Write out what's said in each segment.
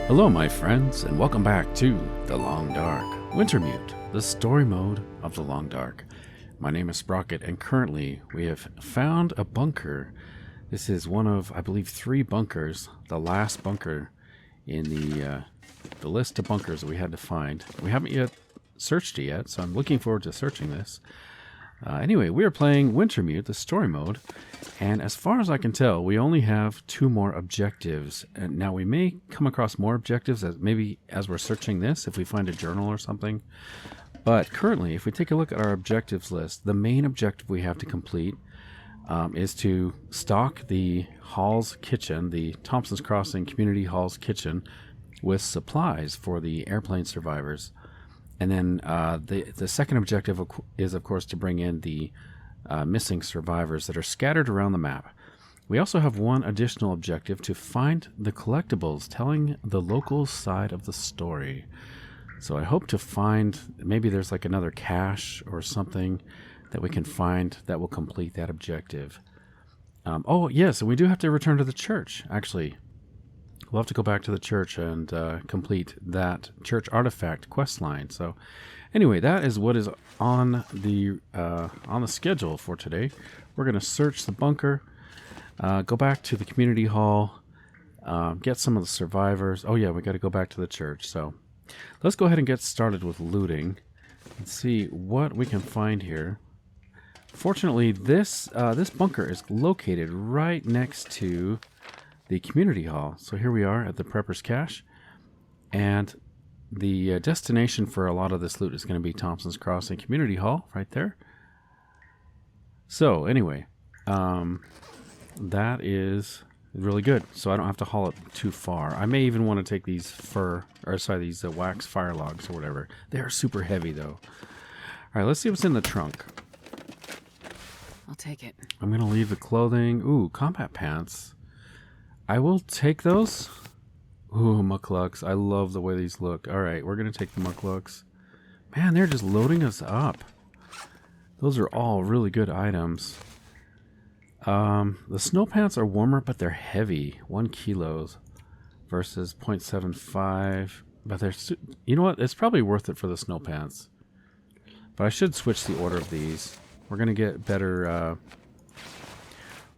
Hello, my friends, and welcome back to The Long Dark, Wintermute, the story mode of The Long Dark. My name is Sprocket, and currently we have found a bunker. This is one of, I believe, 3 bunkers, the last bunker in the list of bunkers that we had to find. We haven't yet searched it yet, so I'm looking forward to searching this. Anyway, we are playing Wintermute, the story mode, and as far as I can tell, we only have 2 more objectives. And now we may come across more objectives as we're searching this, if we find a journal or something. But currently, if we take a look at our objectives list, the main objective we have to complete is to stock the Hall's kitchen, the Thompson's Crossing Community Hall's kitchen, with supplies for the airplane survivors. And then the second objective is, of course, to bring in the missing survivors that are scattered around the map. We also have one additional objective, to find the collectibles telling the local side of the story. So I hope to find, maybe there's like another cache or something that we can find that will complete that objective. Oh, yes, and we do have to return to the church, actually. We'll have to go back to the church and complete that church artifact quest line. So, anyway, that is what is on the schedule for today. We're going to search the bunker, go back to the community hall, get some of the survivors. Oh yeah, we got to go back to the church. So, let's go ahead and get started with looting and see what we can find here. Fortunately, this bunker is located right next to the community hall. So here we are at the Prepper's Cache, and the destination for a lot of this loot is going to be Thompson's Crossing Community Hall right there. So anyway, that is really good. So I don't have to haul it too far. I may even want to take these these wax fire logs or whatever. They are super heavy though. All right, let's see what's in the trunk. I'll take it. I'm going to leave the clothing. Ooh, combat pants. I will take those. Ooh, mucklucks. I love the way these look. Alright, we're going to take the mucklucks. Man, they're just loading us up. Those are all really good items. The snow pants are warmer, but they're heavy. 1 kilo versus 0.75. But they're... You know what? It's probably worth it for the snow pants. But I should switch the order of these. We're going to get better...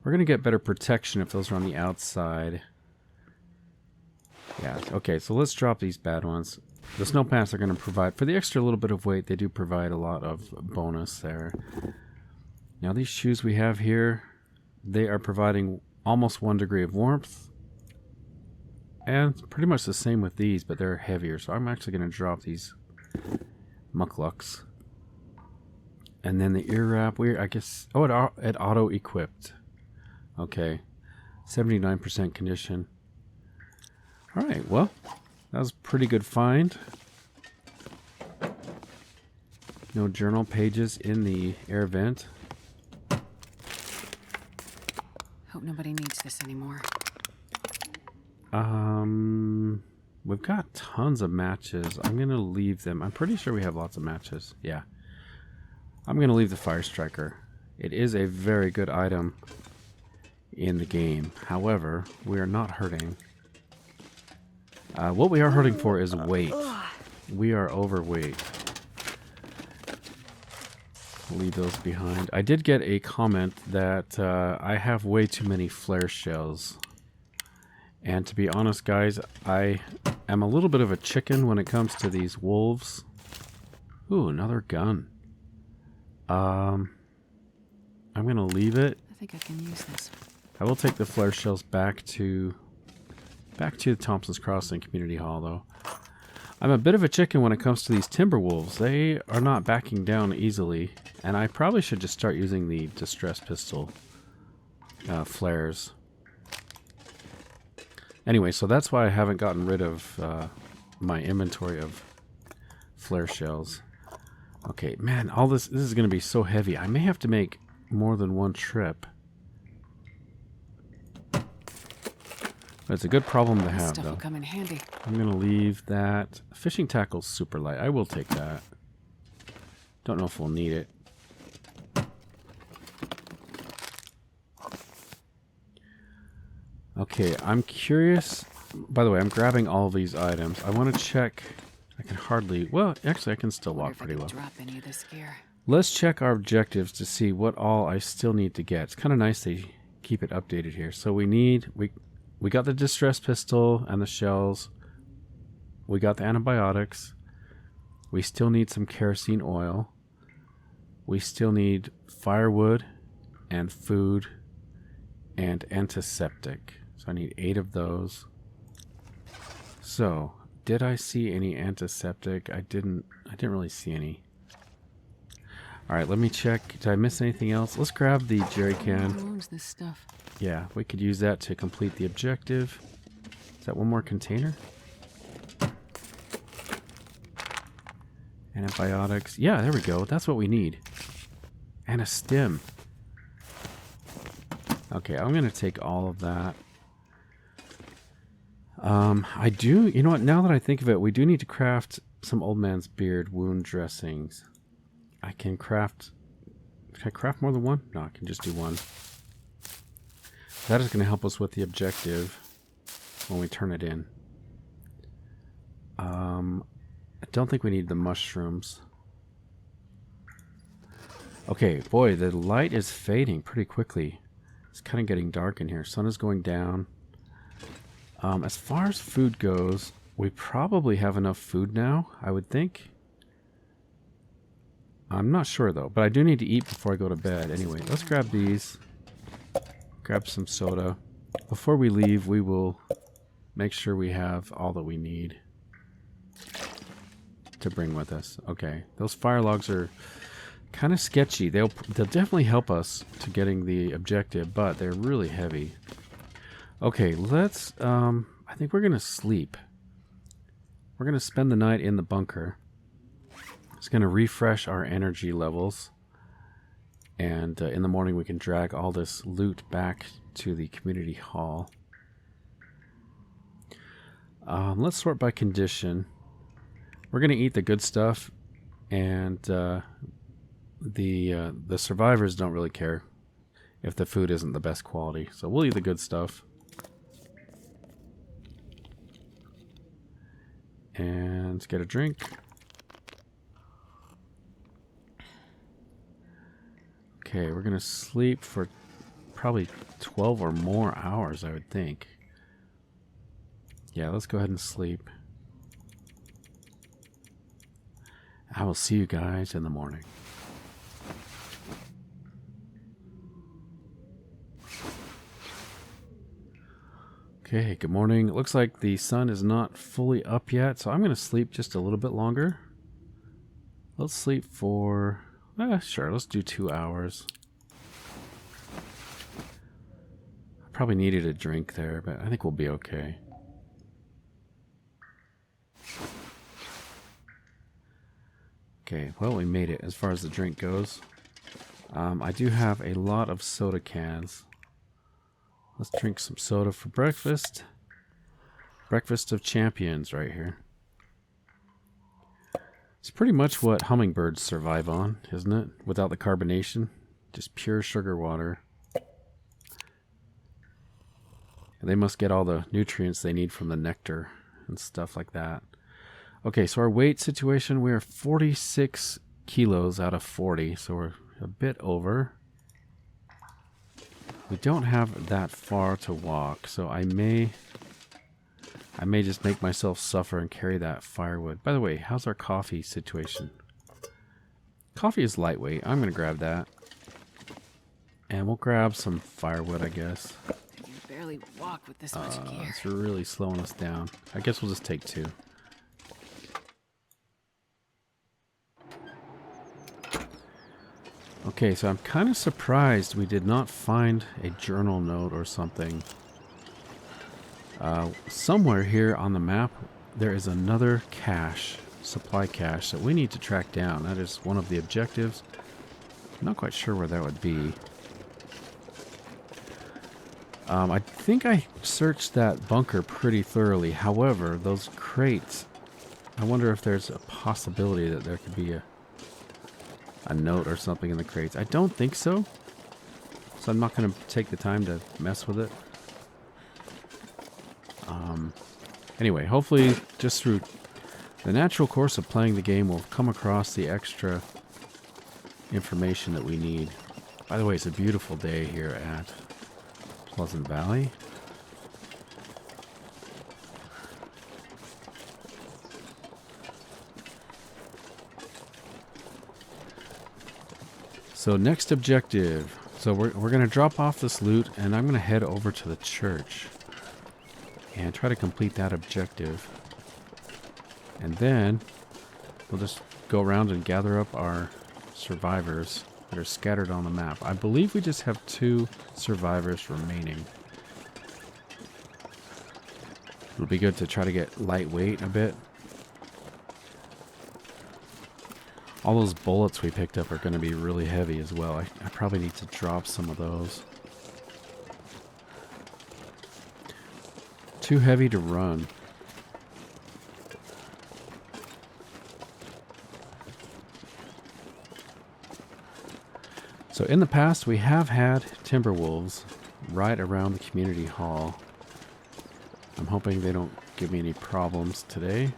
We're going to get better protection if those are on the outside. Yeah, okay, so let's drop these bad ones. The snow pants are going to provide, for the extra little bit of weight, they do provide a lot of bonus there. Now these shoes we have here, they are providing almost 1 degree of warmth. And pretty much the same with these, but they're heavier. So I'm actually going to drop these mucklucks. And then the ear wrap, I guess, oh, it auto-equipped. Okay, 79% condition. Alright, well, that was a pretty good find. No journal pages in the air vent. Hope nobody needs this anymore. We've got tons of matches. I'm going to leave them. I'm pretty sure we have lots of matches. Yeah. I'm going to leave the fire striker. It is a very good item in the game. However, we are not hurting. What we are hurting for is weight. We are overweight. Leave those behind. I did get a comment that I have way too many flare shells. And to be honest, guys, I am a little bit of a chicken when it comes to these wolves. Ooh, another gun. I'm going to leave it. I think I can use this. I will take the flare shells back to Thompson's Crossing Community Hall, though. I'm a bit of a chicken when it comes to these timberwolves. They are not backing down easily, and I probably should just start using the distress pistol flares. Anyway, so that's why I haven't gotten rid of my inventory of flare shells. Okay, man, all this is going to be so heavy. I may have to make more than 1 trip. But it's a good problem to have, Stuff though. will come in handy. I'm going to leave that. Fishing tackle's super light. I will take that. Don't know if we'll need it. Okay, I'm curious by the way, I'm grabbing all of these items. I want to check. I can hardly. Well, actually, I can still walk pretty well. Drop any of this gear. Let's check our objectives to see what all I still need to get. It's kind of nice they keep it updated here. So we got the distress pistol and the shells. We got the antibiotics. We still need some kerosene oil. We still need firewood and food and antiseptic. So I need 8 of those. So, did I see any antiseptic? I didn't really see any. Alright, let me check. Did I miss anything else? Let's grab the jerry can. Who owns this stuff? Yeah, we could use that to complete the objective. Is that one more container? Antibiotics. Yeah, there we go. That's what we need. And a stem. Okay, I'm going to take all of that. I do, you know what, now that I think of it, we do need to craft some old man's beard wound dressings. Can I craft more than one? No, I can just do one. That is going to help us with the objective when we turn it in. I don't think we need the mushrooms. Okay, boy, the light is fading pretty quickly. It's kind of getting dark in here. Sun is going down. As far as food goes, we probably have enough food now, I would think. I'm not sure, though, but I do need to eat before I go to bed. Anyway, let's grab these. Grab some soda. Before we leave, we will make sure we have all that we need to bring with us. Okay, those fire logs are kind of sketchy. They'll definitely help us to getting the objective, but they're really heavy. Okay, let's, I think we're going to sleep. We're going to spend the night in the bunker. It's going to refresh our energy levels. And in the morning we can drag all this loot back to the community hall. Let's sort by condition. We're going to eat the good stuff. And the survivors don't really care if the food isn't the best quality. So we'll eat the good stuff. And let's get a drink. Okay, we're going to sleep for probably 12 or more hours, I would think. Yeah, let's go ahead and sleep. I will see you guys in the morning. Okay, good morning. It looks like the sun is not fully up yet, so I'm going to sleep just a little bit longer. Let's sleep for, sure, let's do 2 hours. I probably needed a drink there, but I think we'll be okay. Okay, well, we made it as far as the drink goes. I do have a lot of soda cans. Let's drink some soda for breakfast. Breakfast of champions right here. It's pretty much what hummingbirds survive on, isn't it? Without the carbonation. Just pure sugar water. And they must get all the nutrients they need from the nectar and stuff like that. Okay, so our weight situation, we are 46 kilos out of 40, so we're a bit over. We don't have that far to walk, so I may just make myself suffer and carry that firewood. By the way, how's our coffee situation? Coffee is lightweight. I'm going to grab that. And we'll grab some firewood, I guess. You can barely walk with this much gear. It's really slowing us down. I guess we'll just take 2. Okay, so I'm kind of surprised we did not find a journal note or something. Somewhere here on the map, there is another cache, supply cache, that we need to track down. That is one of the objectives. I'm not quite sure where that would be. I think I searched that bunker pretty thoroughly. However, those crates, I wonder if there's a possibility that there could be a note or something in the crates. I don't think so. So I'm not going to take the time to mess with it. Anyway, hopefully just through the natural course of playing the game, we'll come across the extra information that we need. By the way, it's a beautiful day here at Pleasant Valley. So next objective. So we're going to drop off this loot, and I'm going to head over to the church and try to complete that objective. And then we'll just go around and gather up our survivors that are scattered on the map. I believe we just have 2 survivors remaining. It'll be good to try to get lightweight a bit. All those bullets we picked up are going to be really heavy as well. I probably need to drop some of those. Too heavy to run. So in the past, we have had timberwolves right around the community hall. I'm hoping they don't give me any problems today.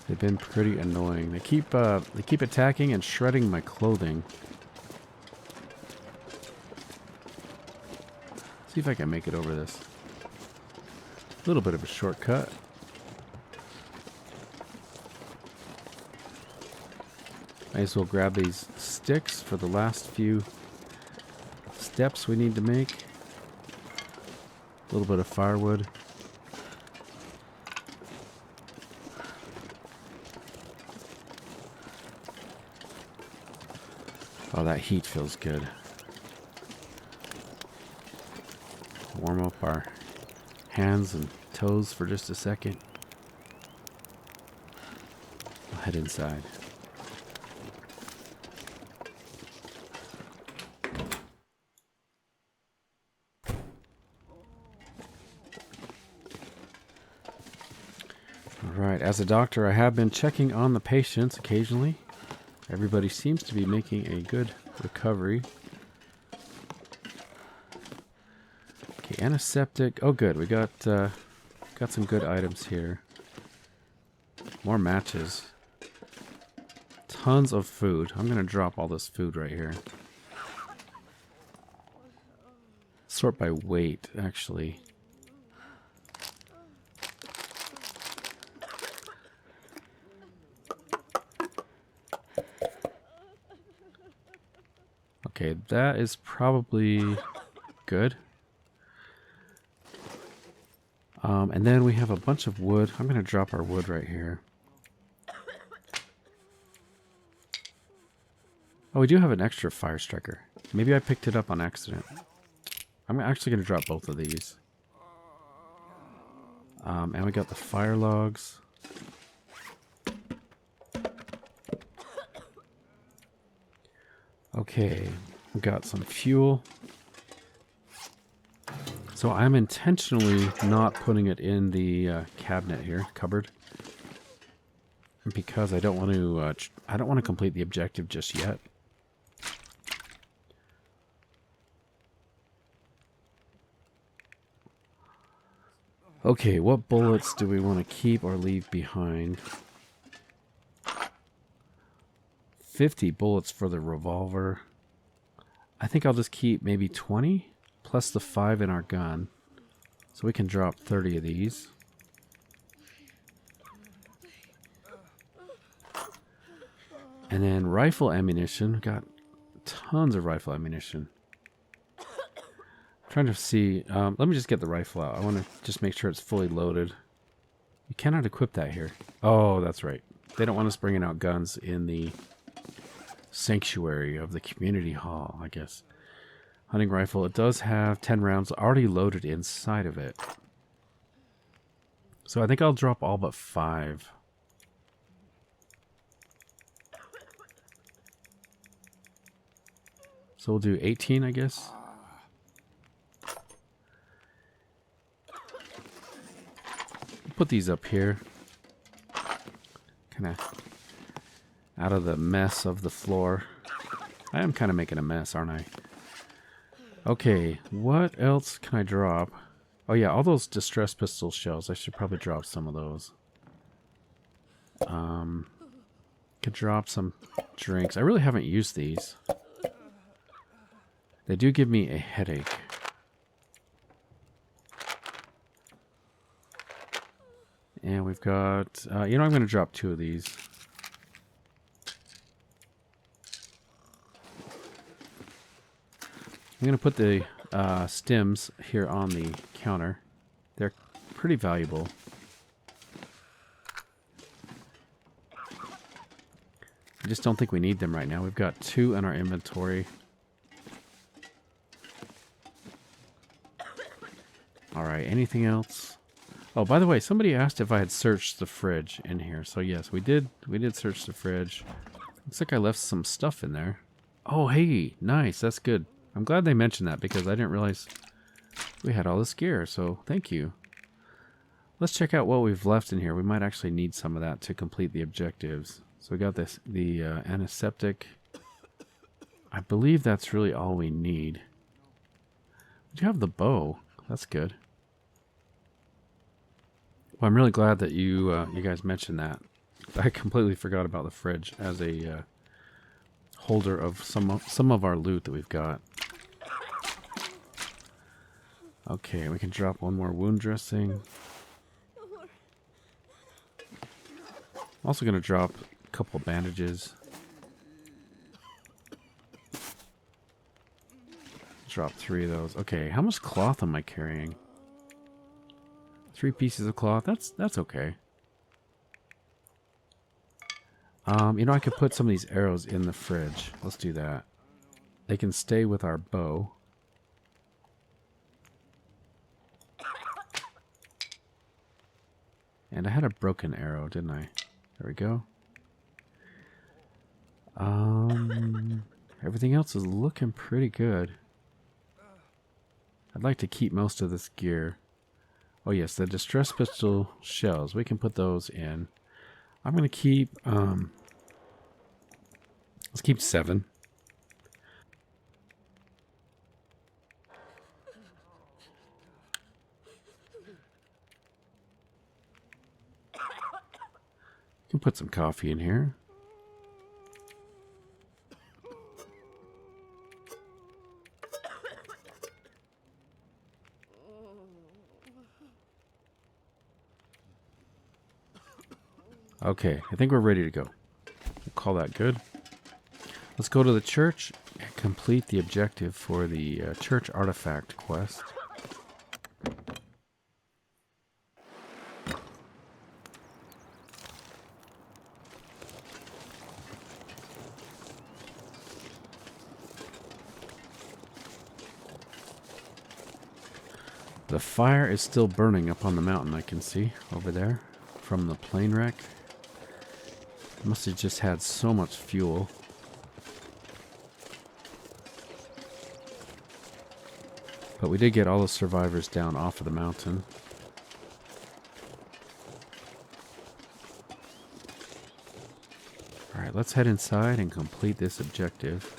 They've been pretty annoying. They keep attacking and shredding my clothing. See if I can make it over this. A little bit of a shortcut. Might as well grab these sticks for the last few steps we need to make. A little bit of firewood. Oh, that heat feels good. Warm up our hands and toes for just a second. We'll head inside. Alright, as a doctor, I have been checking on the patients occasionally. Everybody seems to be making a good recovery. Okay, antiseptic. Oh, good. We got some good items here. More matches. Tons of food. I'm going to drop all this food right here. Sort by weight, actually. Okay, that is probably good. And then we have a bunch of wood. I'm going to drop our wood right here. Oh, we do have an extra fire striker. Maybe I picked it up on accident. I'm actually going to drop both of these. And we got the fire logs. Okay, we got some fuel. So I'm intentionally not putting it in the cabinet here, cupboard, because I don't want to complete the objective just yet. Okay, what bullets do we want to keep or leave behind? 50 bullets for the revolver. I think I'll just keep maybe 20 plus the 5 in our gun. So we can drop 30 of these. And then rifle ammunition. Got tons of rifle ammunition. Trying to see. Let me just get the rifle out. I want to just make sure it's fully loaded. You cannot equip that here. Oh, that's right. They don't want us bringing out guns in the sanctuary of the community hall, I guess. Hunting rifle. It does have 10 rounds already loaded inside of it. So I think I'll drop all but 5. So we'll do 18, I guess. Put these up here. Kind of out of the mess of the floor. I am kind of making a mess, aren't I? Okay, what else can I drop? Oh yeah, all those distress pistol shells. I should probably drop some of those. Could drop some drinks. I really haven't used these. They do give me a headache. And we've got, I'm going to drop 2 of these. I'm going to put the stems here on the counter. They're pretty valuable. I just don't think we need them right now. We've got 2 in our inventory. Alright, anything else? Oh, by the way, somebody asked if I had searched the fridge in here. So yes, we did search the fridge. Looks like I left some stuff in there. Oh, hey, nice. That's good. I'm glad they mentioned that because I didn't realize we had all this gear. So thank you. Let's check out what we've left in here. We might actually need some of that to complete the objectives. So we got the antiseptic. I believe that's really all we need. We do have the bow. That's good. Well, I'm really glad that you guys mentioned that. I completely forgot about the fridge as a holder of some of our loot that we've got. Okay, we can drop 1 more wound dressing. I'm also going to drop a couple of bandages. Drop 3 of those. Okay, how much cloth am I carrying? 3 pieces of cloth. That's okay. I could put some of these arrows in the fridge. Let's do that. They can stay with our bow. And I had a broken arrow, didn't I? There we go. Everything else is looking pretty good. I'd like to keep most of this gear. Oh yes, the distress pistol shells. We can put those in. I'm going to keep, let's keep 7. You can put some coffee in here. Okay, I think we're ready to go. We'll call that good. Let's go to the church and complete the objective for the church artifact quest. The fire is still burning up on the mountain, I can see over there from the plane wreck. Must have just had so much fuel. But we did get all the survivors down off of the mountain. Alright, let's head inside and complete this objective.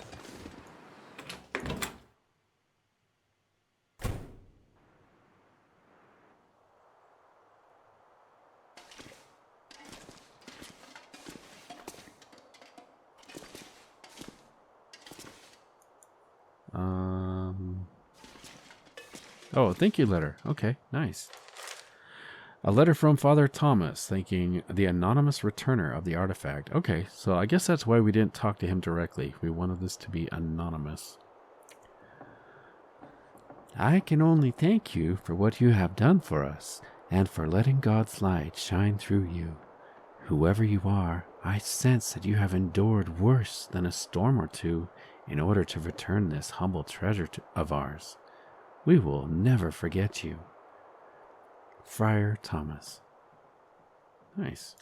Oh, thank you letter. Okay, nice. A letter from Father Thomas thanking the anonymous returner of the artifact. Okay, so I guess that's why we didn't talk to him directly. We wanted this to be anonymous. I can only thank you for what you have done for us and for letting God's light shine through you. Whoever you are, I sense that you have endured worse than a storm or two in order to return this humble treasure of ours. We will never forget you. Friar Thomas. Nice.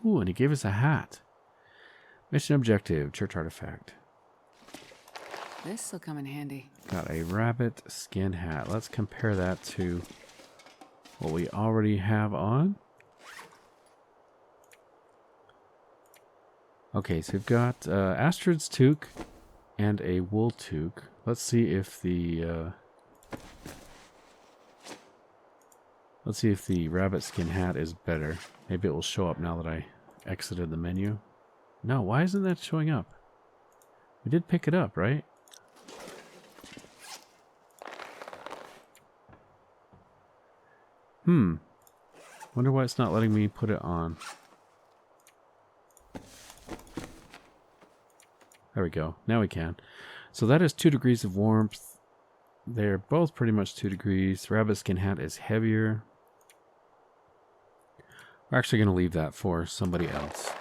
Ooh, and he gave us a hat. Mission objective, church artifact. This'll come in handy. Got a rabbit skin hat. Let's compare that to what we already have on. Okay, so we've got Astrid's toque and a wool toque. Let's see if the rabbit skin hat is better. Maybe it will show up now that I exited the menu. No, why isn't that showing up? We did pick it up, right? Wonder why it's not letting me put it on. There we go. Now we can. So that is 2 degrees of warmth. They're both pretty much 2 degrees. Rabbit skin hat is heavier. We're actually going to leave that for somebody else.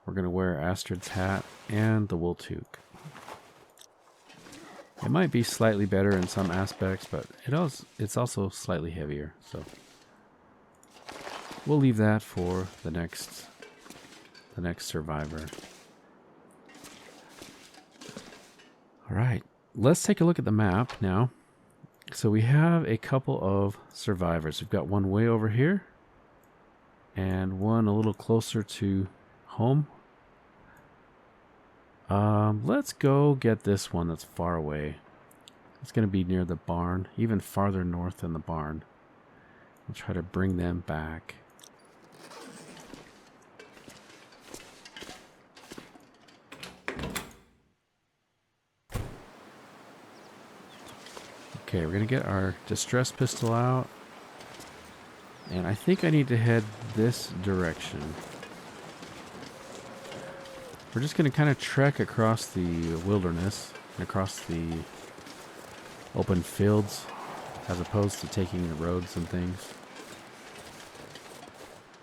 We're going to wear Astrid's hat and the wool toque. It might be slightly better in some aspects, but it's also slightly heavier. So we'll leave that for the next survivor. All right, let's take a look at the map now. So we have a couple of survivors. We've got one way over here and one a little closer to home. Let's go get this one that's far away. It's going to be near the barn, even farther north than the barn. We'll try to bring them back. Okay, we're going to get our distress pistol out. And I think I need to head this direction. We're just going to kind of trek across the wilderness, across the open fields, as opposed to taking the roads and things.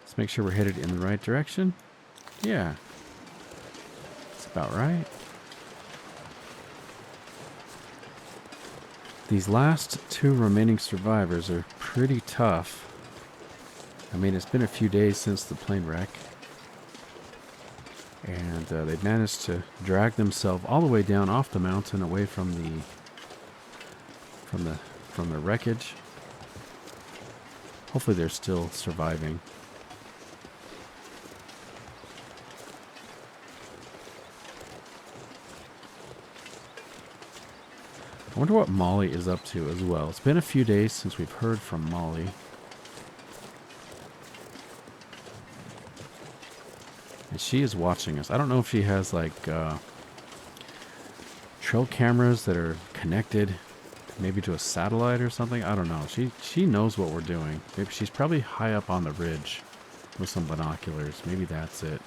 Let's make sure we're headed in the right direction. Yeah, that's about right. These last 2 remaining survivors are pretty tough. I mean, it's been a few days since the plane wreck. And they've managed to drag themselves all the way down off the mountain, away from the wreckage. Hopefully they're still surviving. I wonder what Molly is up to as well. It's been a few days since we've heard from Molly. And she is watching us. I don't know if she has like trail cameras that are connected maybe to a satellite or something. I don't know. She knows what we're doing. Maybe she's probably high up on the ridge with some binoculars. Maybe that's it.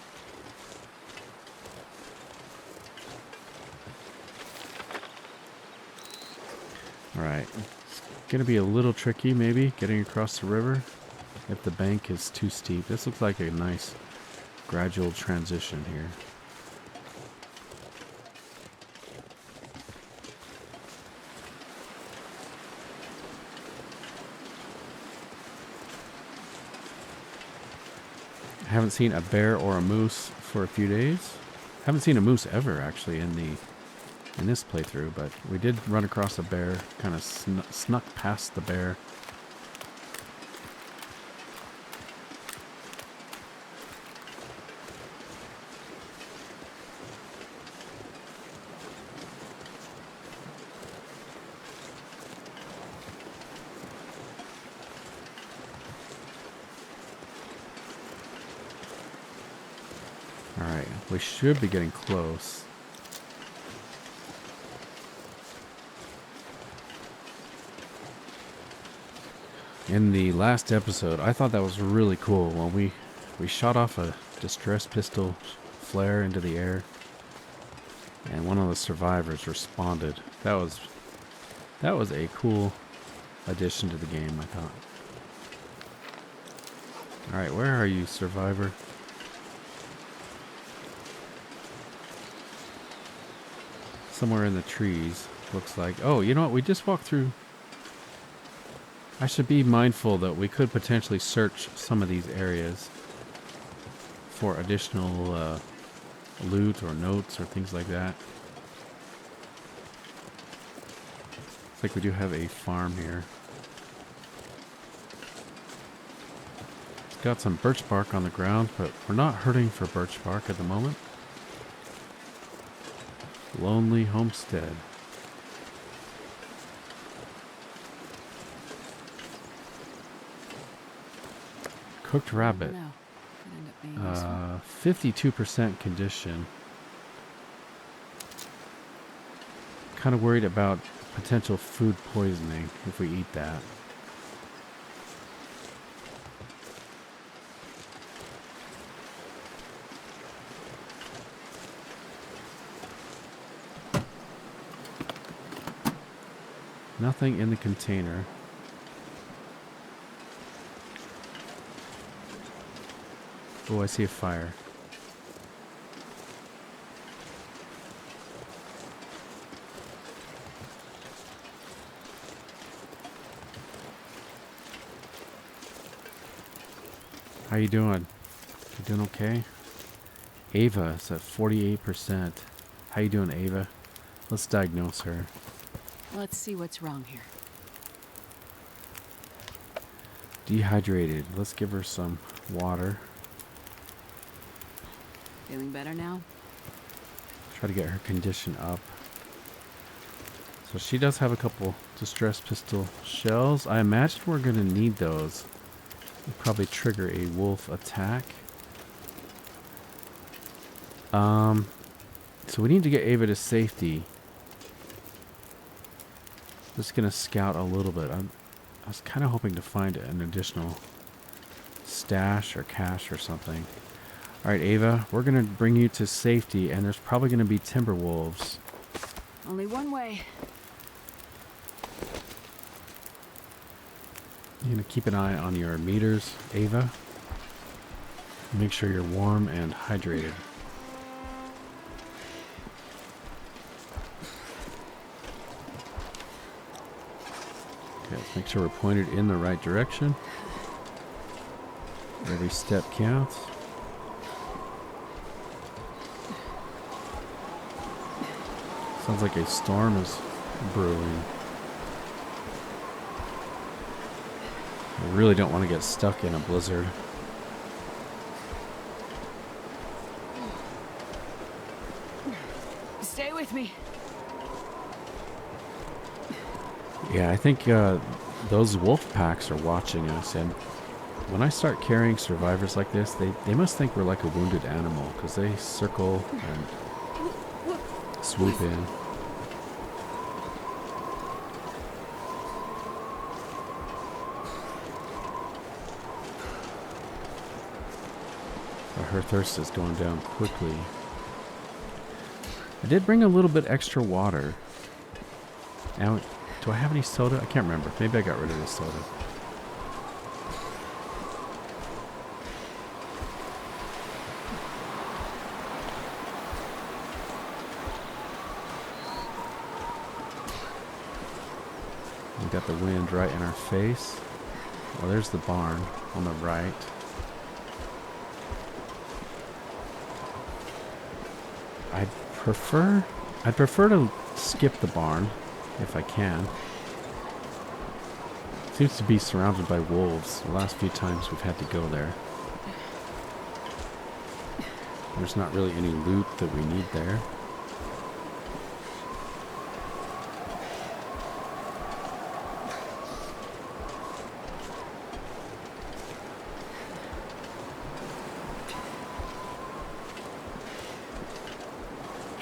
Alright. It's going to be a little tricky maybe getting across the river if the bank is too steep. This looks like a nice gradual transition here. I haven't seen a bear or a moose for a few days. Haven't seen a moose ever actually in this playthrough, but we did run across a bear, kind of snuck past the bear. Alright, we should be getting close. In the last episode, I thought that was really cool when we shot off a distress pistol flare into the air and one of the survivors responded. That was a cool addition to the game, I thought. Alright, where are you, survivor? Somewhere in the trees, looks like. Oh, you know what? We just walked through. I should be mindful that we could potentially search some of these areas for additional loot or notes or things like that. Looks like we do have a farm here. It's got some birch bark on the ground, but we're not hurting for birch bark at the moment. Lonely homestead. Cooked rabbit. No. Could end up being useful. 52% condition. Kind of worried about potential food poisoning if we eat that. Nothing in the container. Oh, I see a fire. How you doing? You doing okay? Ava is at 48%. How you doing, Ava? Let's diagnose her. Let's see what's wrong here. Dehydrated. Let's give her some water. Feeling better now? Try to get her condition up. So she does have a couple distress pistol shells. I imagine we're going to need those. We'll probably trigger a wolf attack. So we need to get Ava to safety. Just going to scout a little bit. I was kind of hoping to find an additional stash or cache or something. Alright, Ava, we're going to bring you to safety, and there's probably going to be timberwolves. Only one way. You're going to keep an eye on your meters, Ava. Make sure you're warm and hydrated. Okay, let's make sure we're pointed in the right direction. Every step counts. Sounds like a storm is brewing. I really don't want to get stuck in a blizzard. Stay with me. Yeah, I think those wolf packs are watching us, and when I start carrying survivors like this, they must think we're like a wounded animal, because they circle and swoop in. Her thirst is going down quickly. I did bring a little bit extra water. Now, do I have any soda? I can't remember. Maybe I got rid of the soda. We got the wind right in our face. Well, there's the barn on the right. I'd prefer to skip the barn if I can. Seems to be surrounded by wolves. The last few times we've had to go there. There's not really any loot that we need there.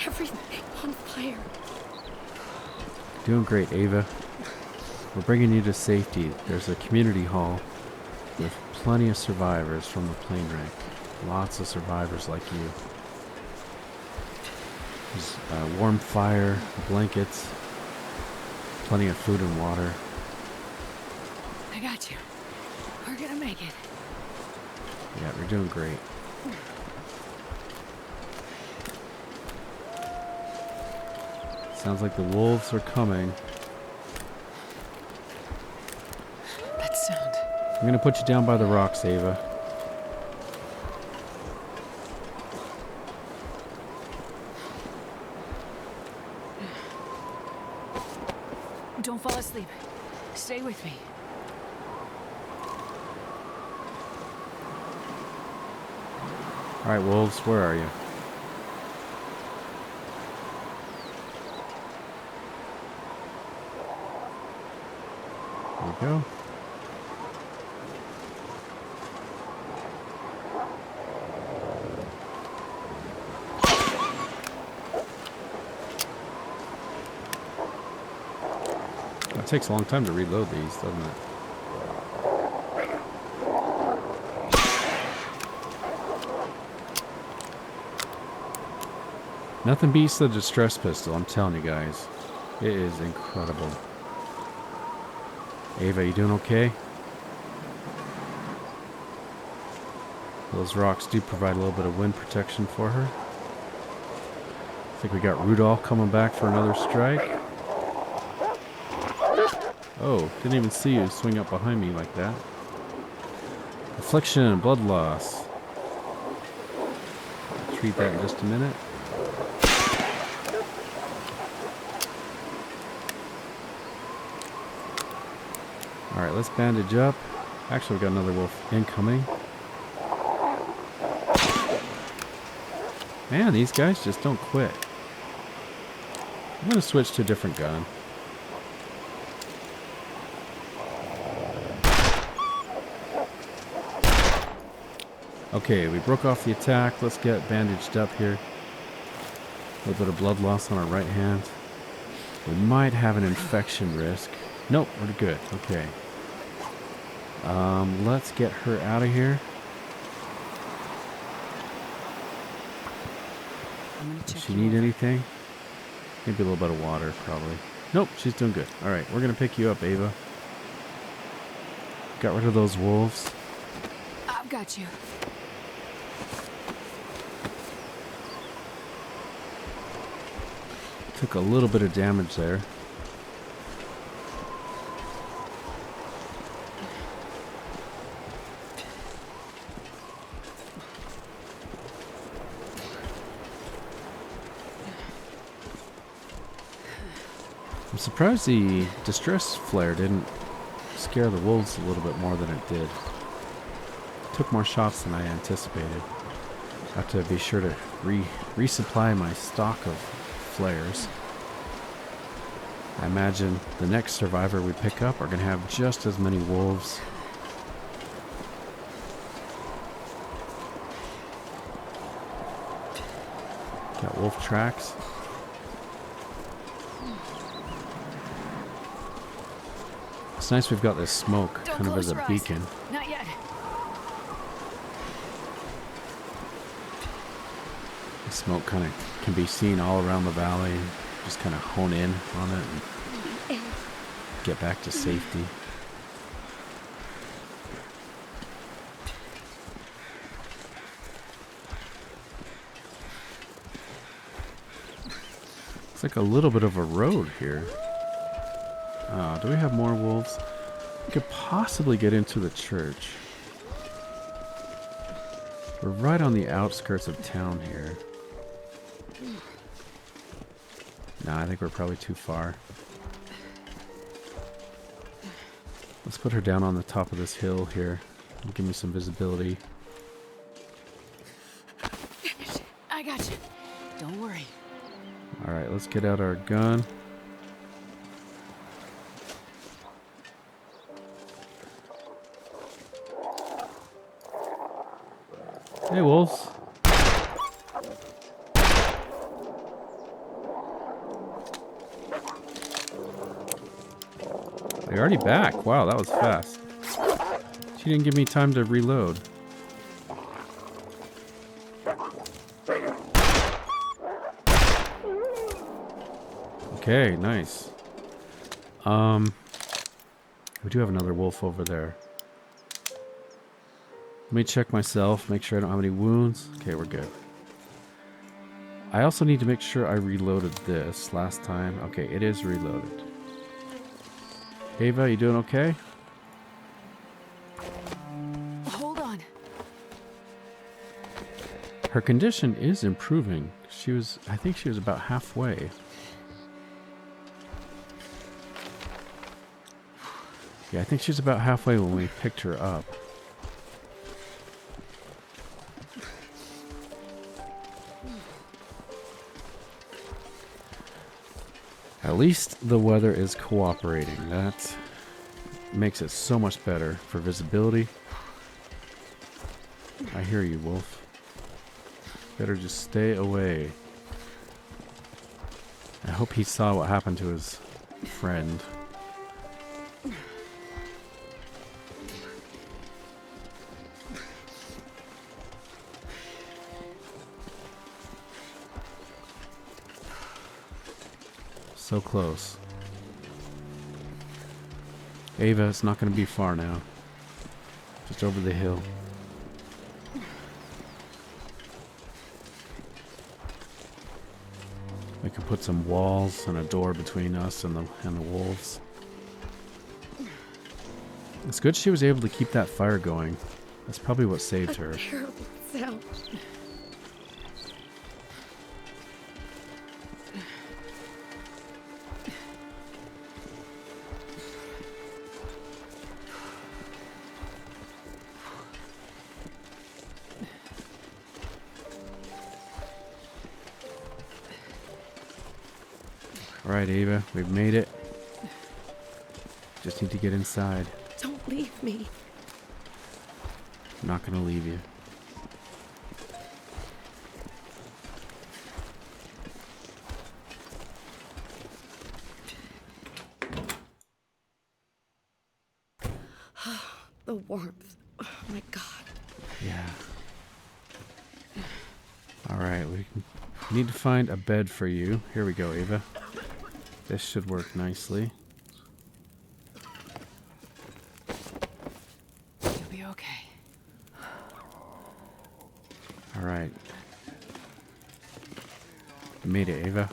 Everything on fire. Doing great, Ava. We're bringing you to safety. There's a community hall with plenty of survivors from the plane wreck. Lots of survivors like you. There's warm fire, blankets, plenty of food and water. I got you. We're gonna make it. Yeah, we're doing great. Sounds like the wolves are coming. That sound. I'm gonna put you down by the rocks, Ava. Don't fall asleep. Stay with me. Alright, wolves, where are you? go. It takes a long time to reload these, doesn't it? Nothing beats the distress pistol, I'm telling you guys. It is incredible. Ava, you doing okay? Those rocks do provide a little bit of wind protection for her. I think we got Rudolph coming back for another strike. Oh, didn't even see you swing up behind me like that. Affliction, blood loss. Treat that in just a minute. Alright, let's bandage up. Actually, we've got another wolf incoming. Man, these guys just don't quit. I'm going to switch to a different gun. Okay, we broke off the attack. Let's get bandaged up here. A little bit of blood loss on our right hand. We might have an infection risk. Nope, we're good. Okay. Let's get her out of here. Does she need anything? Maybe a little bit of water, probably. Nope, she's doing good. Alright, we're going to pick you up, Ava. Got rid of those wolves. I've got you. Took a little bit of damage there. I'm surprised the distress flare didn't scare the wolves a little bit more than it did. Took more shots than I anticipated. Have to be sure to resupply my stock of flares. I imagine the next survivor we pick up are going to have just as many wolves. Got wolf tracks. It's nice we've got this smoke kind of as a beacon. Not yet. The smoke kind of can be seen all around the valley. Just kind of hone in on it and get back to safety. It's like a little bit of a road here. Do we have more wolves? We could possibly get into the church. We're right on the outskirts of town here. Nah, I think we're probably too far. Let's put her down on the top of this hill here. It'll give me some visibility. I got you. Don't worry. Alright, let's get out our gun. Hey, wolves. They're already back. Wow, that was fast. She didn't give me time to reload. Okay, nice. We do have another wolf over there. Let me check myself, make sure I don't have any wounds. Okay, we're good. I also need to make sure I reloaded this last time. Okay, it is reloaded. Ava, you doing okay? Hold on. Her condition is improving. I think she was about halfway. Yeah, I think she's about halfway when we picked her up. At least the weather is cooperating. That makes it so much better for visibility. I hear you, wolf. Better just stay away. I hope he saw what happened to his friend. So close. Ava, it's not going to be far now. Just over the hill. We can put some walls and a door between us and the wolves. It's good she was able to keep that fire going. That's probably what saved her. Terrible sound. Alright, Ava, we've made it. Just need to get inside. Don't leave me. I'm not gonna leave you. The warmth. Oh my God. Yeah. Alright, we need to find a bed for you. Here we go, Ava. This should work nicely. You'll be okay. Alright. You made it, Ava.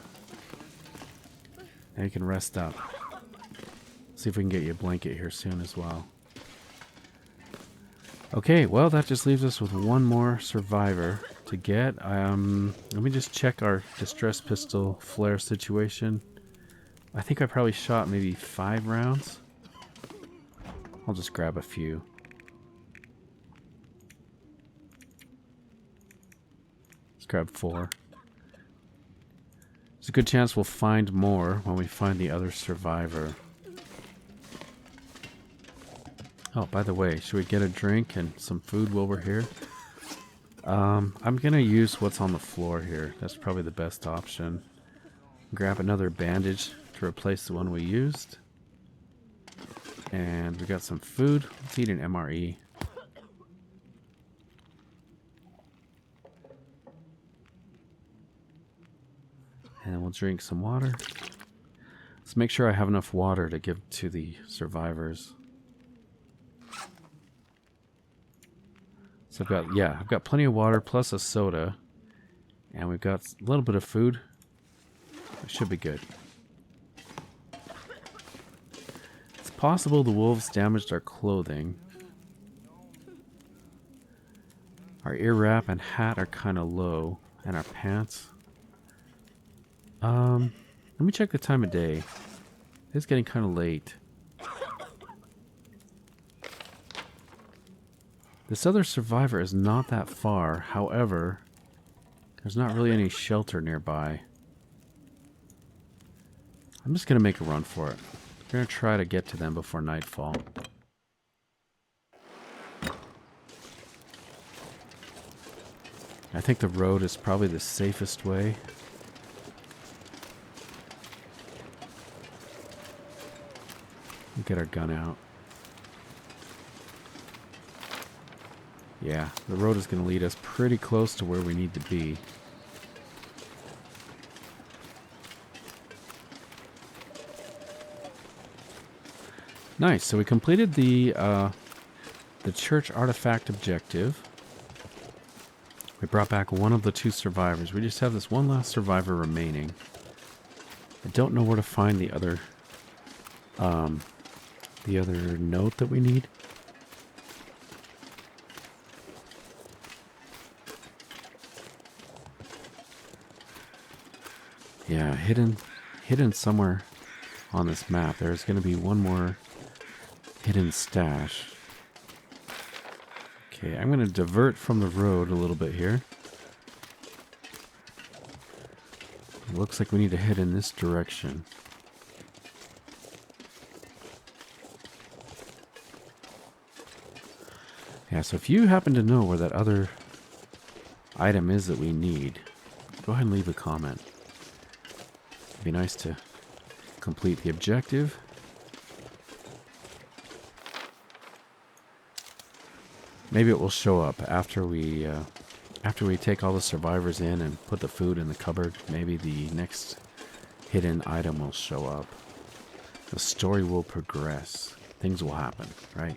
Now you can rest up. See if we can get you a blanket here soon as well. Okay, well that just leaves us with one more survivor to get. Let me just check our distress pistol flare situation. I think I probably shot maybe 5 rounds. I'll just grab a few. Let's grab 4. There's a good chance we'll find more when we find the other survivor. Oh, by the way, should we get a drink and some food while we're here? I'm gonna use what's on the floor here. That's probably the best option. Grab another bandage to replace the one we used. And we got some food. Let's eat an MRE. And we'll drink some water. Let's make sure I have enough water to give to the survivors. So I've got plenty of water plus a soda. And we've got a little bit of food. It should be good. It's possible the wolves damaged our clothing. Our ear wrap and hat are kind of low. And our pants. Let me check the time of day. It's getting kind of late. This other survivor is not that far. However, there's not really any shelter nearby. I'm just going to make a run for it. I'm going to try to get to them before nightfall. I think the road is probably the safest way. We'll get our gun out. Yeah, the road is going to lead us pretty close to where we need to be. Nice. So we completed the church artifact objective. We brought back one of the 2 survivors. We just have this one last survivor remaining. I don't know where to find the other note that we need. Yeah, hidden somewhere on this map. There's going to be one more hidden stash. Okay, I'm going to divert from the road a little bit here. It looks like we need to head in this direction. Yeah, so if you happen to know where that other item is that we need, go ahead and leave a comment. It'd be nice to complete the objective. Maybe it will show up after we take all the survivors in and put the food in the cupboard. Maybe the next hidden item will show up. The story will progress. Things will happen, right?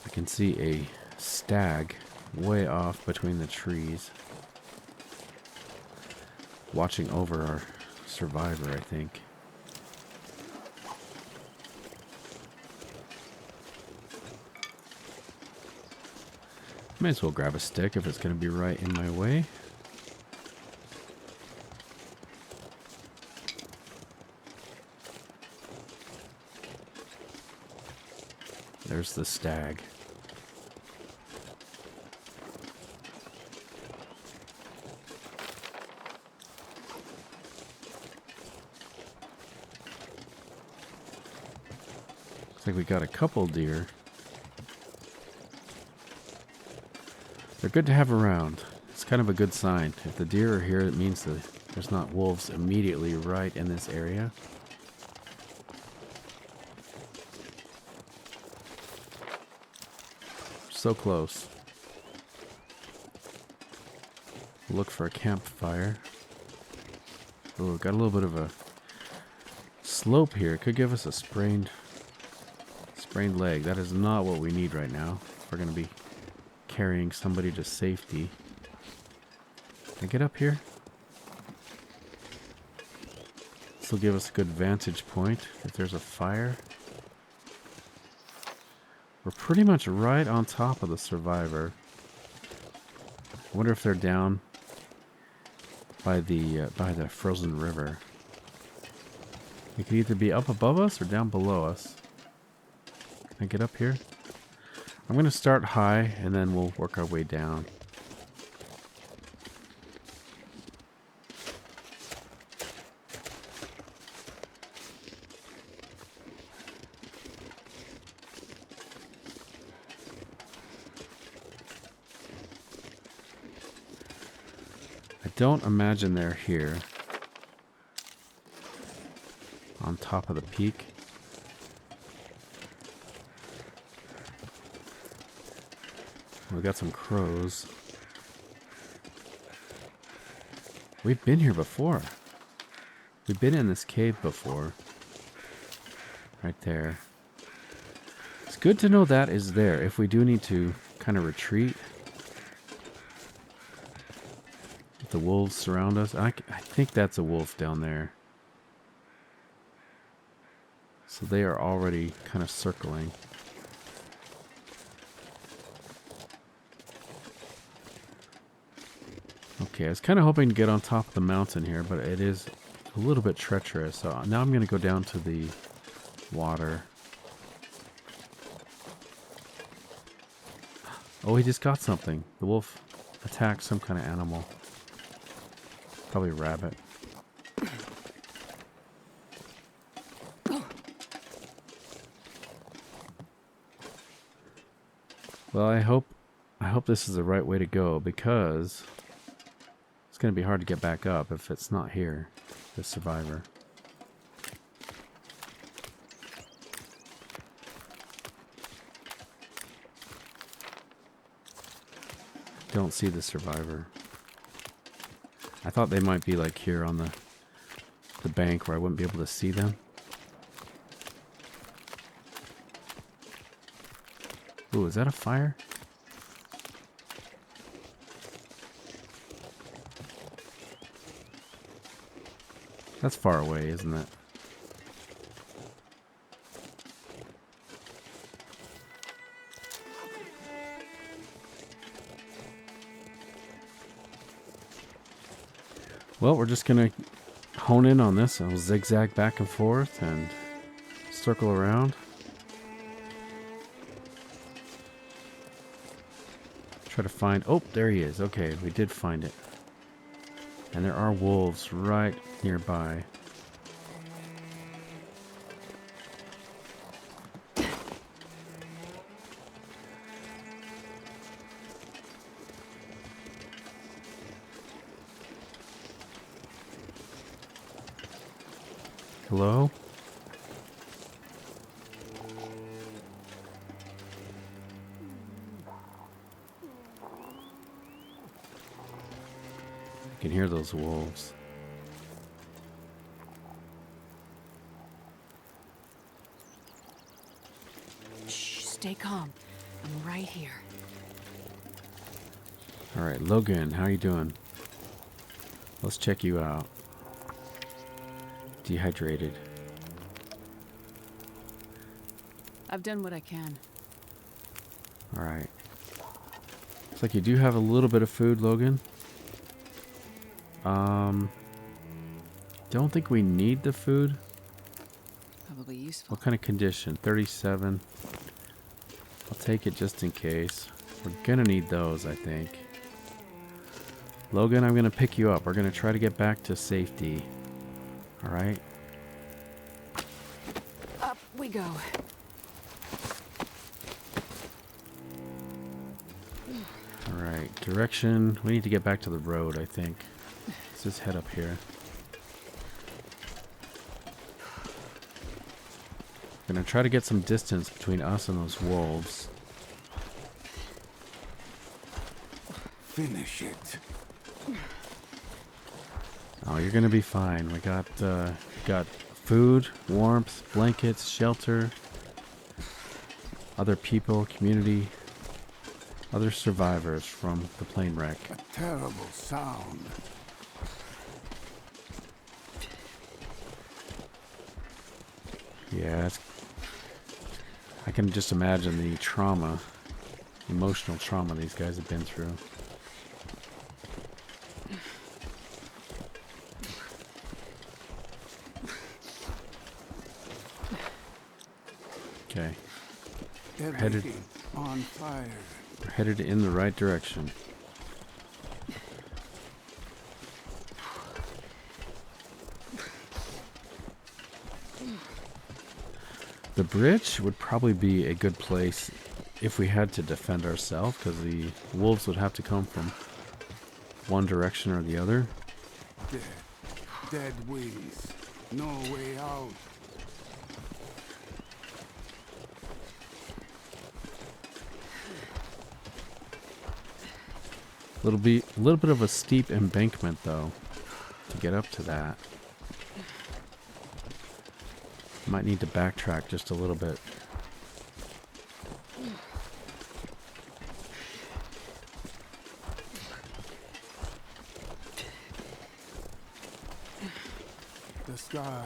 I can see a stag way off between the trees, watching over our survivor, I think. Might as well grab a stick if it's going to be right in my way. There's the stag. Looks like we got a couple deer. They're good to have around. It's kind of a good sign. If the deer are here, it means that there's not wolves immediately right in this area. So close. Look for a campfire. Oh, got a little bit of a slope here. It could give us a sprained leg. That is not what we need right now. We're going to be carrying somebody to safety. Can I get up here? This will give us a good vantage point if there's a fire. We're pretty much right on top of the survivor. I wonder if they're down by the frozen river. It could either be up above us or down below us. Can I get up here? I'm going to start high and then we'll work our way down. I don't imagine they're here on top of the peak. We got some crows. We've been here before. We've been in this cave before. Right there. It's good to know that is there if we do need to kind of retreat. If the wolves surround us. I think that's a wolf down there. So they are already kind of circling. Okay, I was kind of hoping to get on top of the mountain here, but it is a little bit treacherous. So now I'm going to go down to the water. Oh, he just got something. The wolf attacked some kind of animal. Probably a rabbit. Well, I hope this is the right way to go, because it's going to be hard to get back up if it's not here, the survivor. Don't see the survivor. I thought they might be like here on the bank where I wouldn't be able to see them. Ooh, is that a fire? That's far away, isn't it? Well, we're just going to hone in on this. I'll zigzag back and forth and circle around. Try to find... Oh, there he is. Okay, we did find it. And there are wolves right nearby. Hello? I can hear those wolves. Shh, stay calm. I'm right here. All right, Logan, how you doing? Let's check you out. Dehydrated. I've done what I can. All right. Looks like you do have a little bit of food, Logan. Don't think we need the food. Probably useful. What kind of condition? 37. I'll take it just in case. We're gonna need those, I think. Logan, I'm gonna pick you up. We're gonna try to get back to safety. All right. Up we go. All right. Direction. We need to get back to the road, I think. Let's just head up here. Gonna try to get some distance between us and those wolves. Finish it. Oh, you're gonna be fine. We got food, warmth, blankets, shelter, other people, community, other survivors from the plane wreck. A terrible sound. Yeah, I can just imagine the trauma, emotional trauma these guys have been through. Okay. Everything on fire. We're headed in the right direction. The bridge would probably be a good place if we had to defend ourselves, because the wolves would have to come from one direction or the other. Dead. Dead wings. No way out. A little bit of a steep embankment, though, to get up to that. Might need to backtrack just a little bit. The sky.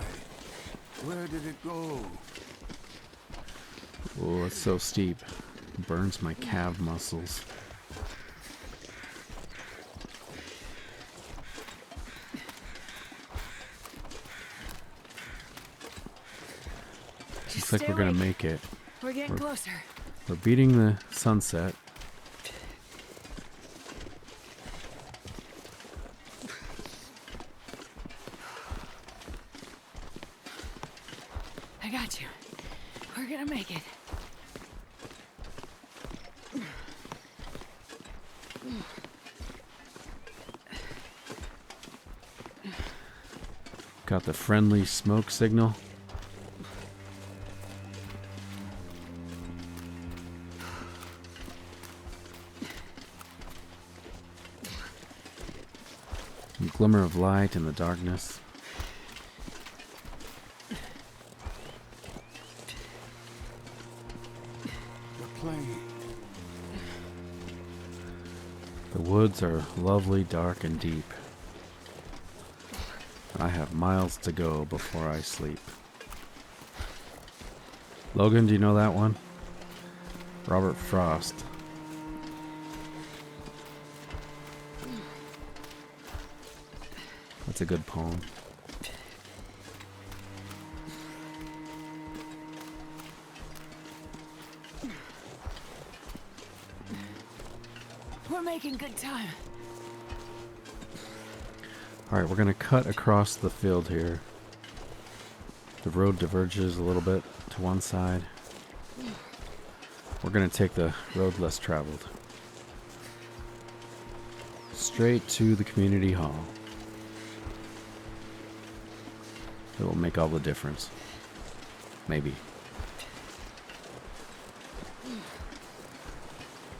Where did it go? Oh, it's so steep. Burns my calf muscles. Looks like we're gonna make it. We're getting closer. We're beating the sunset. I got you. We're gonna make it. Got the friendly smoke signal. Glimmer of light in the darkness. The plane. The woods are lovely, dark, and deep. I have miles to go before I sleep. Logan, do you know that one? Robert Frost. That's a good poem. We're making good time. Alright, we're going to cut across the field here. The road diverges a little bit to one side. We're going to take the road less traveled. Straight to the community hall. It will make all the difference. Maybe.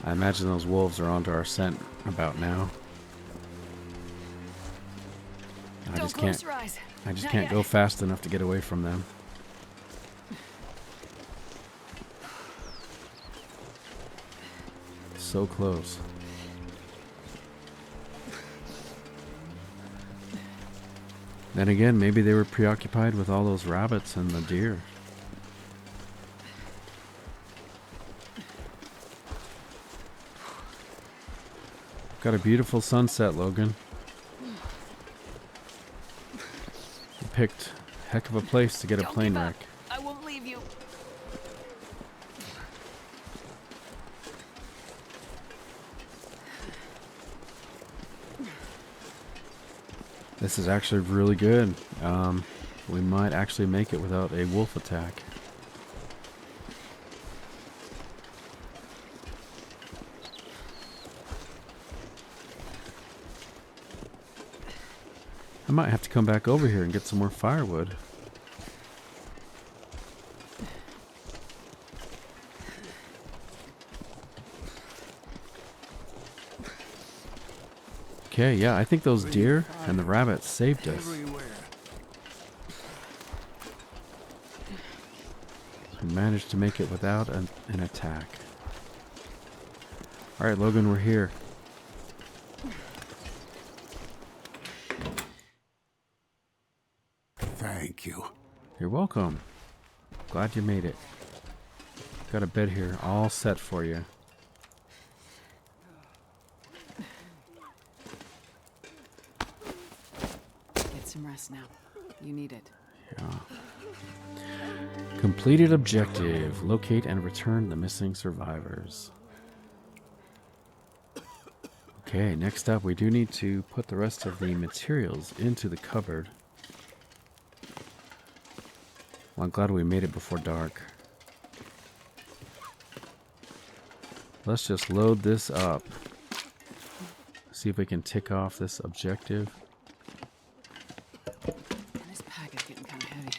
I imagine those wolves are onto our scent about now. I just can't go fast enough to get away from them. So close. Then again, maybe they were preoccupied with all those rabbits and the deer. Got a beautiful sunset, Logan. You picked a heck of a place to get a plane wreck. I won't leave you. This is actually really good. We might actually make it without a wolf attack. I might have to come back over here and get some more firewood. Okay, yeah, I think those deer and the rabbits saved us. We managed to make it without an attack. Alright, Logan, we're here. Thank you. You're welcome. Glad you made it. Got a bed here all set for you. Get some rest now. You need it. Yeah. Completed objective. Locate and return the missing survivors. Okay, next up we do need to put the rest of the materials into the cupboard. Well, I'm glad we made it before dark. Let's just load this up. See if we can tick off this objective. This pack is getting kind of heavy.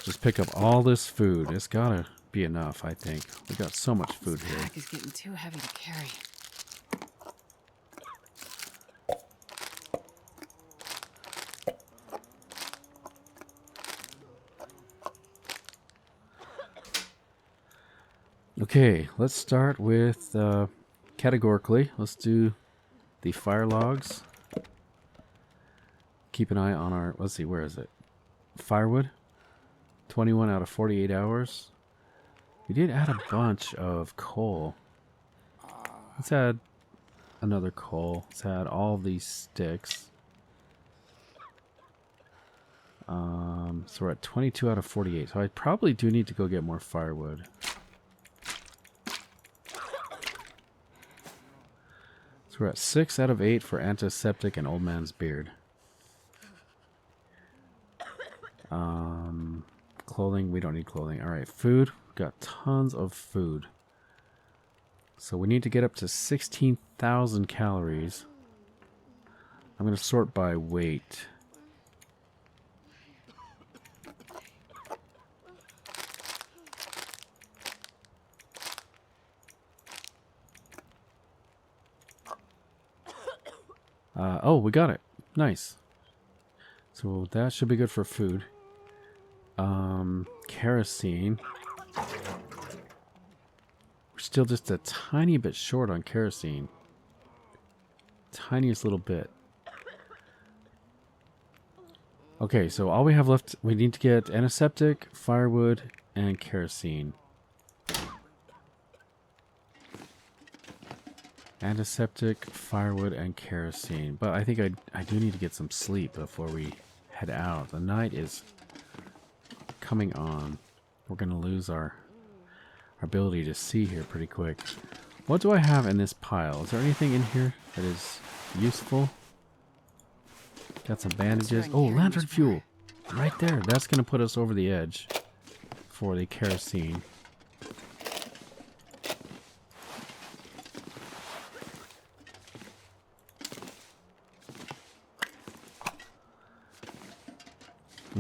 Just pick up all this food. It's gotta be enough, I think. We got so much food This here. pack is getting too heavy to carry. Okay, let's start with categorically. Let's do the fire logs. Keep an eye on our, let's see, where is it? Firewood. 21 out of 48 hours. We did add a bunch of coal. Let's add another coal. Let's add all these sticks. So we're at 22 out of 48. So I probably do need to go get more firewood. So we're at 6 out of 8 for antiseptic and old man's beard. Clothing, we don't need clothing. Alright, food. We've got tons of food. So we need to get up to 16,000 calories. I'm going to sort by weight. Oh, we got it. Nice. So that should be good for food. Kerosene. We're still just a tiny bit short on kerosene. Tiniest little bit. Okay, so all we have left, we need to get antiseptic, firewood, and kerosene. Antiseptic, firewood, and kerosene. But I think I do need to get some sleep before we head out. The night is coming on. We're going to lose our ability to see here pretty quick. What do I have in this pile? Is there anything in here that is useful? Got some bandages. Oh, lantern fuel. Right there. That's going to put us over the edge for the kerosene.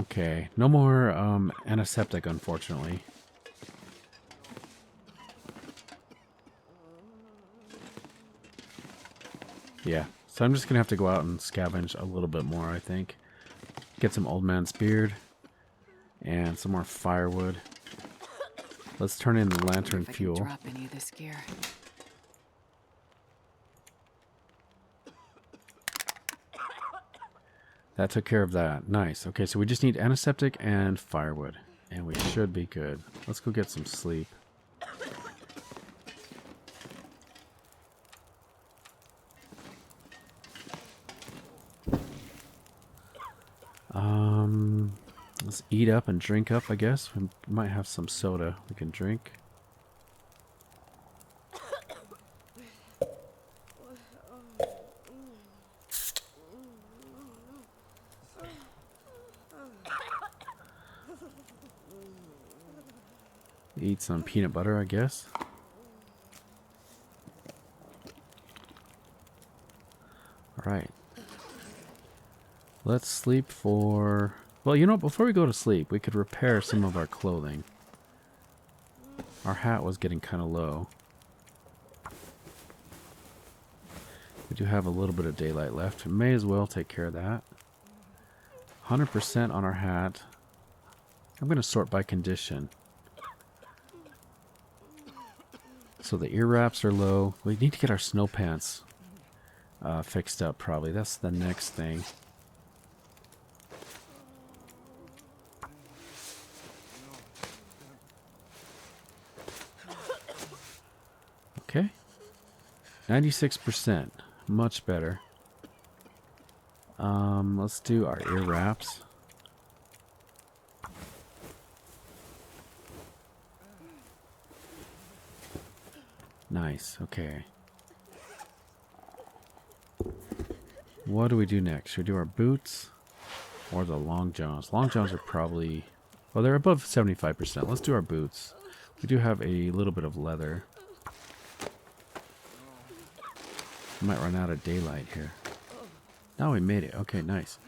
Okay, no more antiseptic, unfortunately. Yeah, so I'm just going to have to go out and scavenge a little bit more, I think. Get some old man's beard and some more firewood. Let's turn in the lantern fuel. Drop any of this gear. That took care of that. Nice. Okay, so we just need antiseptic and firewood. And we should be good. Let's go get some sleep. Let's eat up and drink up, I guess. We might have some soda we can drink. Eat some peanut butter, I guess. Alright. Let's sleep for... Well, you know, before we go to sleep, we could repair some of our clothing. Our hat was getting kind of low. We do have a little bit of daylight left. We may as well take care of that. 100% on our hat. I'm going to sort by condition. So the ear wraps are low. We need to get our snow pants fixed up, probably. That's the next thing. Okay. 96%. Much better. Let's do our ear wraps. Nice. Okay. What do we do next? Should we do our boots or the long johns? Long johns are probably... Well, they're above 75%. Let's do our boots. We do have a little bit of leather. We might run out of daylight here. Now we made it. Okay, nice.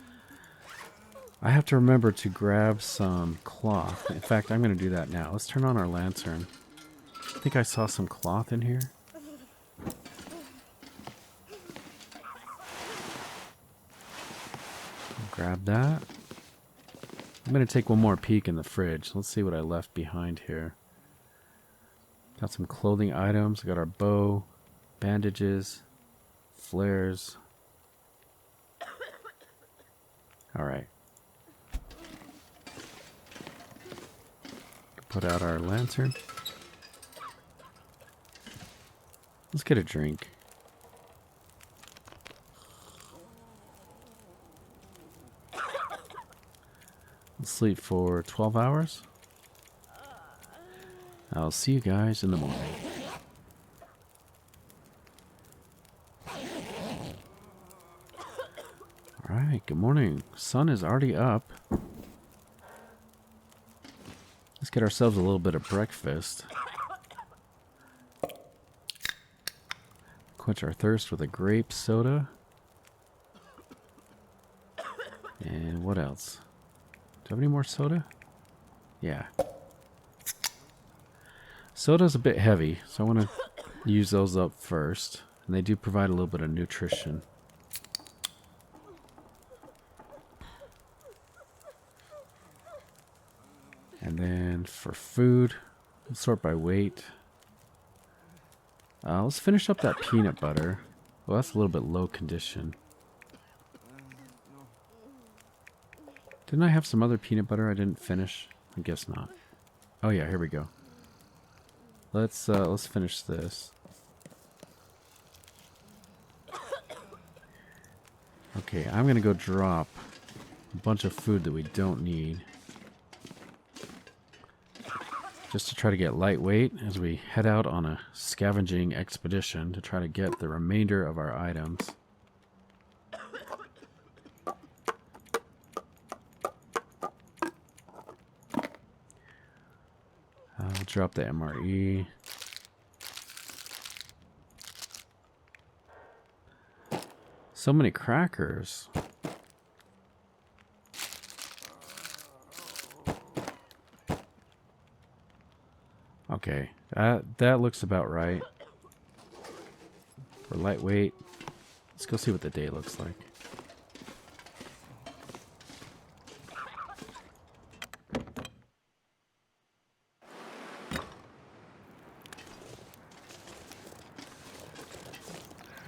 I have to remember to grab some cloth. In fact, I'm going to do that now. Let's turn on our lantern. I think I saw some cloth in here. Grab that. I'm going to take one more peek in the fridge. Let's see what I left behind here. Got some clothing items. We got our bow, bandages, flares. Alright. Put out our lantern. Let's get a drink. Let's sleep for 12 hours. I'll see you guys in the morning. Alright, good morning. Sun is already up. Let's get ourselves a little bit of breakfast. Quench our thirst with a grape soda. And what else? Do I have any more soda? Yeah. Soda's a bit heavy, so I want to use those up first. And they do provide a little bit of nutrition. And then for food, let's sort by weight. Let's finish up that peanut butter. Well, that's a little bit low condition. Didn't I have some other peanut butter I didn't finish? I guess not. Oh yeah, here we go. Let's finish this. Okay, I'm gonna go drop a bunch of food that we don't need. Just to try to get lightweight as we head out on a scavenging expedition to try to get the remainder of our items. I'll drop the MRE. So many crackers. Okay, that looks about right. For lightweight, let's go see what the day looks like.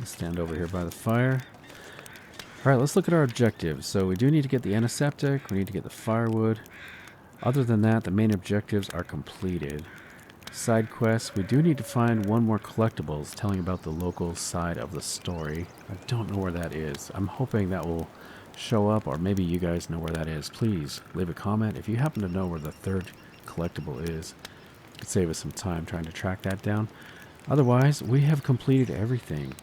Let's stand over here by the fire. Alright, let's look at our objectives. So we do need to get the antiseptic, we need to get the firewood. Other than that, the main objectives are completed. Side quests, we do need to find one more collectibles telling about the local side of the story. I don't know where that is. I'm hoping that will show up, or maybe you guys know where that is. Please leave a comment if you happen to know where the third collectible is. It could save us some time trying to track that down. Otherwise, we have completed everything.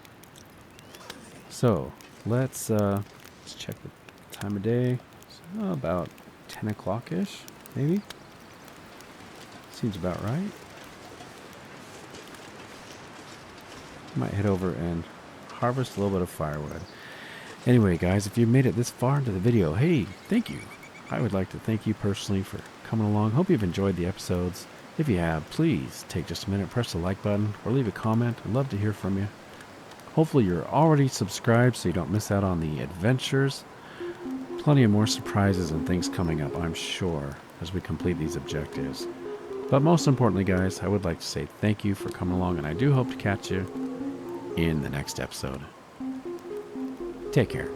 So, let's check the time of day. So about 10 o'clock-ish, maybe? Seems about right. Might head over and harvest a little bit of firewood. Anyway, guys, if you made it this far into the video, hey, thank you. I would like to thank you personally for coming along. Hope you've enjoyed the episodes. If you have, please take just a minute, press the like button, or leave a comment. I'd love to hear from you. Hopefully you're already subscribed so you don't miss out on the adventures. Plenty of more surprises and things coming up, I'm sure, as we complete these objectives. But most importantly, guys, I would like to say thank you for coming along, and I do hope to catch you in the next episode. Take care.